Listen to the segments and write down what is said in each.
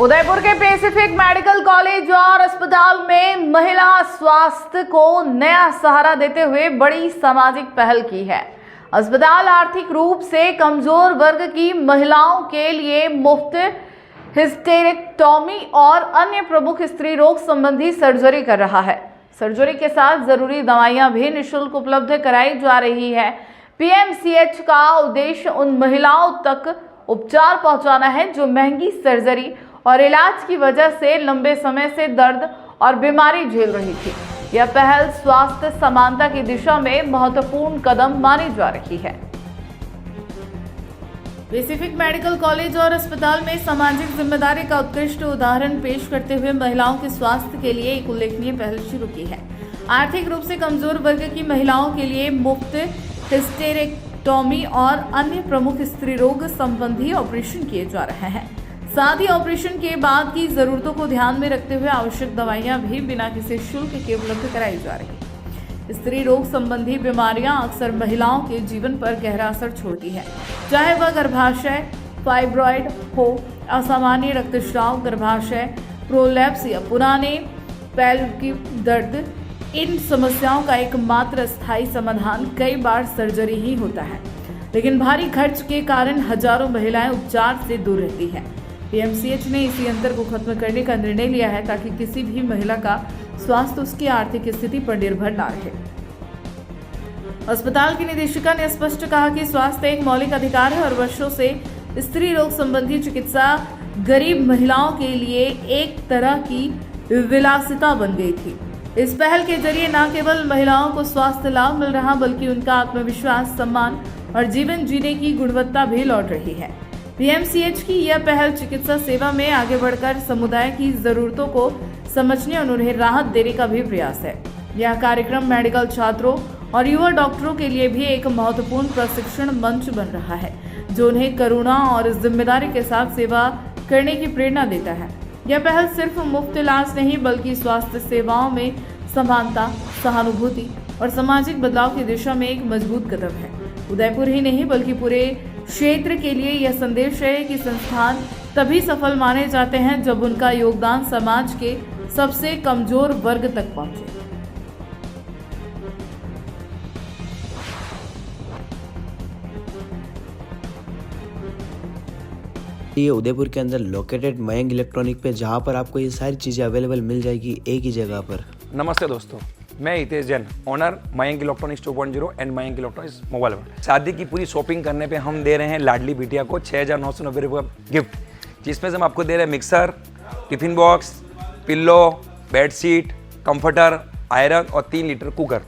उदयपुर के Pacific medical college और अस्पताल में महिला स्वास्थ्य को नया सहारा देते हुए बड़ी सामाजिक पहल की है। अस्पताल आर्थिक रूप से कमजोर वर्ग की महिलाओं के लिए मुफ्त हिस्टेरेक्टोमी और अन्य प्रमुख स्त्री रोग संबंधी सर्जरी कर रहा है। सर्जरी के साथ जरूरी दवाइयां भी निःशुल्क उपलब्ध कराई जा रही है। पीएमसीएच का उद्देश्य उन महिलाओं तक उपचार पहुंचाना है जो महंगी सर्जरी और इलाज की वजह से लंबे समय से दर्द और बीमारी झेल रही थी। यह पहल स्वास्थ्य समानता की दिशा में महत्वपूर्ण कदम मानी जा रही है। पैसिफिक मेडिकल कॉलेज और अस्पताल में सामाजिक जिम्मेदारी का उत्कृष्ट उदाहरण पेश करते हुए महिलाओं के स्वास्थ्य के लिए एक उल्लेखनीय पहल शुरू की है। आर्थिक रूप से कमजोर वर्ग की महिलाओं के लिए मुफ्त हिस्टेरेक्टोमी और अन्य प्रमुख स्त्री रोग संबंधी ऑपरेशन किए जा रहे हैं। साथ ही ऑपरेशन के बाद की जरूरतों को ध्यान में रखते हुए आवश्यक दवाइयां भी बिना किसी शुल्क के उपलब्ध कराई जा रही। स्त्री रोग संबंधी बीमारियां अक्सर महिलाओं के जीवन पर गहरा असर छोड़ती है, चाहे वह गर्भाशय, फाइब्रॉइड हो, असामान्य रक्तस्राव, गर्भाशय प्रोलैप्स या पुराने पैर की दर्द। इन समस्याओं का एकमात्र स्थायी समाधान कई बार सर्जरी ही होता है, लेकिन भारी खर्च के कारण हजारों महिलाएं उपचार से दूर रहती हैं। पीएमसीएच ने इसी अंतर को खत्म करने का निर्णय लिया है ताकि किसी भी महिला का स्वास्थ्य उसकी आर्थिक स्थिति पर निर्भर न रहे। अस्पताल की निदेशिका ने स्पष्ट कहा कि स्वास्थ्य एक मौलिक अधिकार है और वर्षों से स्त्री रोग संबंधी चिकित्सा गरीब महिलाओं के लिए एक तरह की विलासिता बन गई थी। इस पहल के जरिए न केवल महिलाओं को स्वास्थ्य लाभ मिल रहा बल्कि उनका आत्मविश्वास, सम्मान और जीवन जीने की गुणवत्ता भी लौट रही है। पीएमसीएच की यह पहल चिकित्सा सेवा में आगे बढ़कर समुदाय की जरूरतों को समझने और उन्हें राहत देने का भी प्रयास है। यह कार्यक्रम मेडिकल छात्रों और युवा डॉक्टरों के लिए भी एक महत्वपूर्ण प्रशिक्षण मंच बन रहा है, जो उन्हें करुणा और जिम्मेदारी के साथ सेवा करने की प्रेरणा देता है। यह पहल सिर्फ मुफ्त इलाज नहीं बल्कि स्वास्थ्य सेवाओं में समानता, सहानुभूति और सामाजिक बदलाव की दिशा में एक मजबूत कदम है। उदयपुर ही नहीं बल्कि पूरे क्षेत्र के लिए यह संदेश है कि संस्थान तभी सफल माने जाते हैं जब उनका योगदान समाज के सबसे कमजोर वर्ग तक पहुंचे। ये उदयपुर के अंदर लोकेटेड मयंक इलेक्ट्रॉनिक पे, जहाँ पर आपको ये सारी चीज़ें अवेलेबल मिल जाएगी एक ही जगह पर। नमस्ते दोस्तों, मैं Hitesh Jain, owner Mayank electronics 2.0 and Mayank electronics mobile world. शादी की पूरी शॉपिंग करने पे हम दे रहे हैं लाडली बिटिया को 6,990 रुपये का गिफ्ट, जिसमें से हम आपको दे रहे हैं mixer, tiffin box, pillow, bedsheet, comforter, iron और 3 लीटर कुकर।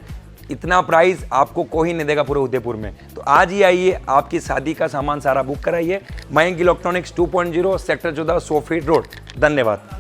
इतना प्राइस आपको कोई नहीं देगा पूरे उदयपुर में। तो आज ही आइए, आपकी शादी का सामान सारा बुक कराइए। Mayank electronics 2.0 sector 14 100 feet road. धन्यवाद।